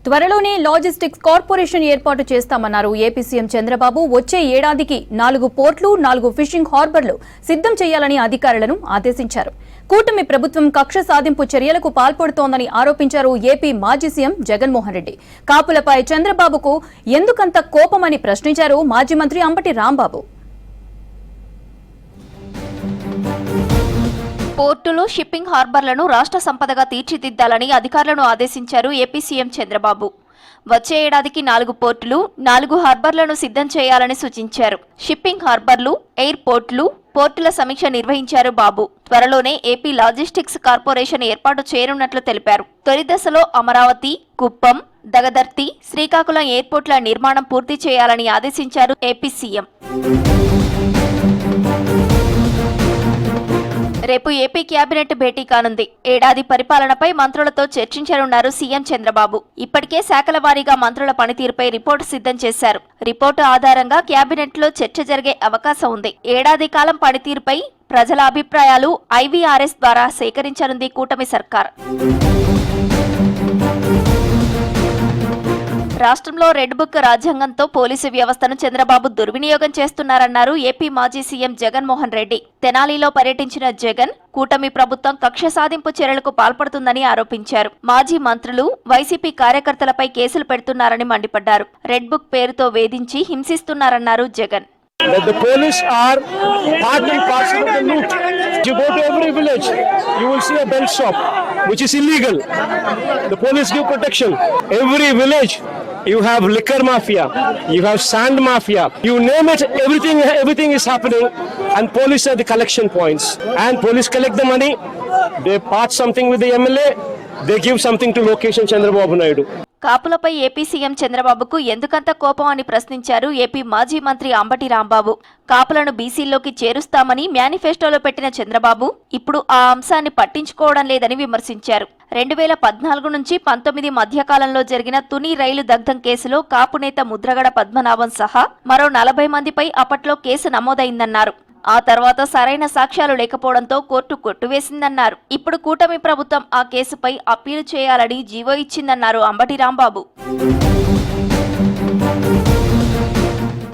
త్వరలోనే logistics corporation ఏర్పాటు చేస్తామన్నారు ఏపీ సీఎం చంద్రబాబు. వచ్చే ఏడాదికి 4 పోర్టులు 4 ఫిషింగ్ హార్బర్లు సిద్ధం చేయాలని అధికారులను ఆదేశించారు. కూటమి ప్రభుత్వం కక్ష సాధింపు చర్యలకు పాల్పడుతోందని ఆరోపించారు ఏపీ మాజీ సీఎం జగన్మోహన్ రెడ్డి. కాపులపై చంద్రబాబుకు ఎందుకంత కోపమని ప్రశ్నించారు మాజీ మంత్రి అంబటి రాంబాబు. పోర్టులు, షిప్పింగ్ హార్బర్లను రాష్ట్ర సంపదగా తీర్చిదిద్దాలని అధికారులను ఆదేశించారు ఏపీ సీఎం చంద్రబాబు. వచ్చే ఏడాదికి 4 పోర్టులు 4 హార్బర్లను సిద్ధం చేయాలని సూచించారు. షిప్పింగ్ హార్బర్లు, ఎయిర్పోర్టులు, పోర్టుల సమీక్ష నిర్వహించారు బాబు. త్వరలోనే ఏపీ లాజిస్టిక్స్ కార్పొరేషన్ ఏర్పాటు చేయనున్నట్లు తెలిపారు. తొలి దశలో అమరావతి, కుప్పం, దగదర్తి, శ్రీకాకుళం ఎయిర్పోర్టుల నిర్మాణం పూర్తి చేయాలని ఆదేశించారు ఏపీ సీఎం. రేపు ఏపీ కేబినెట్ భేటీ కానుంది. ఏడాది పరిపాలనపై మంత్రులతో చర్చించనున్నారు సీఎం చంద్రబాబు. ఇప్పటికే శాఖల వారీగా మంత్రుల పనితీరుపై రిపోర్టు సిద్ధం చేశారు. రిపోర్టు ఆధారంగా కేబినెట్ లో చర్చ జరిగే అవకాశం ఉంది. ఏడాది కాలం పనితీరుపై ప్రజల అభిప్రాయాలు ఐవీఆర్ఎస్ ద్వారా సేకరించనుంది కూటమి సర్కార్. రాష్ట్రంలో రెడ్ బుక్ రాజ్యాంగంతో పోలీసు వ్యవస్థను చంద్రబాబు దుర్వినియోగం చేస్తున్నారన్నారు ఏపీ మాజీ సీఎం జగన్మోహన్ రెడ్డి. తెనాలిలో పర్యటించిన జగన్ కూటమి ప్రభుత్వం కక్ష సాధింపు చర్యలకు పాల్పడుతుందని ఆరోపించారు. మాజీ మంత్రులు, వైసీపీ కార్యకర్తలపై కేసులు పెడుతున్నారని మండిపడ్డారు. రెడ్ బుక్ పేరుతో వేధించి హింసిస్తున్నారన్నారు Jagan. The police are part and parcel of the loot. You go to every village, you will see a belt shop, which is illegal. The police give protection. Every village, you have liquor mafia, you have sand mafia, you name it, everything is happening, and police are the collection points. And police collect the money, they part something with the MLA, they give something to Lokesh and Chandrababu Naidu. కాపులపై AP CM చంద్రబాబుకు ఎందుకంత కోపం అని ప్రశ్నించారు AP మాజీ మంత్రి అంబటి రాంబాబు. కాపులను బీసీల్లోకి చేరుస్తామని మేనిఫెస్టోలో పెట్టిన చంద్రబాబు ఇప్పుడు ఆ అంశాన్ని పట్టించుకోవడం లేదని విమర్శించారు. 2014 నుంచి 19 మధ్యకాలంలో జరిగిన తుని రైలు దగ్ధం కేసులో కాపు నేత ముద్రగడ పద్మనాభం సహా మరో 40 మందిపై అప్పట్లో కేసు నమోదైందన్నారు. ఆ తర్వాత సరైన సాక్ష్యాలు లేకపోవడంతో కోర్టు కొట్టివేసిందన్నారు. ఇప్పుడు కూటమి ప్రభుత్వం ఆ కేసుపై అప్పీలు చేయాలని జీవో ఇచ్చిందన్నారు అంబటి రాంబాబు.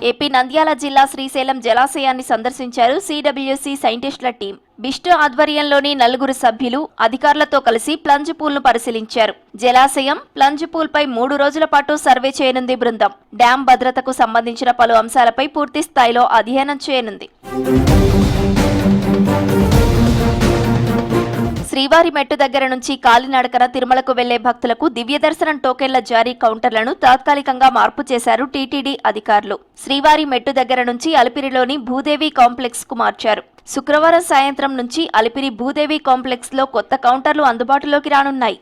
ఏపీ నంద్యాల జిల్లా శ్రీశైలం జలాశయాన్ని సందర్శించారు సిడబ్ల్యూసీ సైంటిస్టుల టీం. బిస్టు ఆధ్వర్యంలోని 4 సభ్యులు అధికారులతో కలిసి ప్లంజ్ పూల్ ను పరిశీలించారు. జలాశయం, ప్లంజ్ పూల్ పై 3 రోజుల పాటు సర్వే చేయనుంది బృందం. డ్యాం భద్రతకు సంబంధించిన పలు అంశాలపై పూర్తి స్థాయిలో అధ్యయనం చేయనుంది. శ్రీవారి మెట్టు దగ్గర నుంచి కాలినడకన తిరుమలకు వెళ్లే భక్తులకు దివ్య దర్శనం టోకెన్ల జారీ కౌంటర్లను తాత్కాలికంగా మార్పు చేశారు టీటీడీ అధికారులు. శ్రీవారి మెట్టు దగ్గర నుంచి అలిపిరిలోని భూదేవి కాంప్లెక్స్ కు మార్చారు. శుక్రవారం సాయంత్రం నుంచి అలిపిరి భూదేవి కాంప్లెక్స్ లో కొత్త కౌంటర్లు అందుబాటులోకి రానున్నాయి.